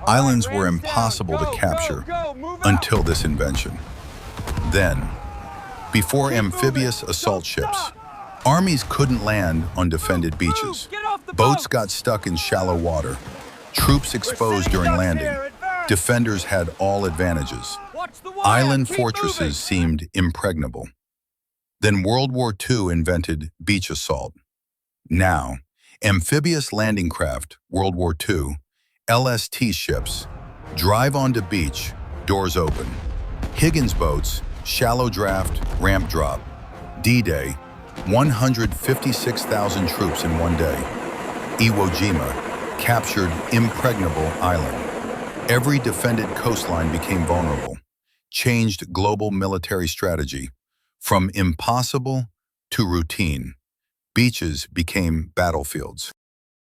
Islands were impossible to capture until this invention. Then, before amphibious assault ships, armies couldn't land on defended beaches. Boats got stuck in shallow water. Troops exposed during landing. Defenders had all advantages. Island fortresses seemed impregnable. Then World War II invented beach assault. Now, amphibious landing craft, World War II, LST ships, drive onto beach, doors open. Higgins boats, shallow draft, ramp drop. D-Day, 156,000 troops in one day. Iwo Jima, captured impregnable island. Every defended coastline became vulnerable, changed global military strategy. From impossible to routine, beaches became battlefields.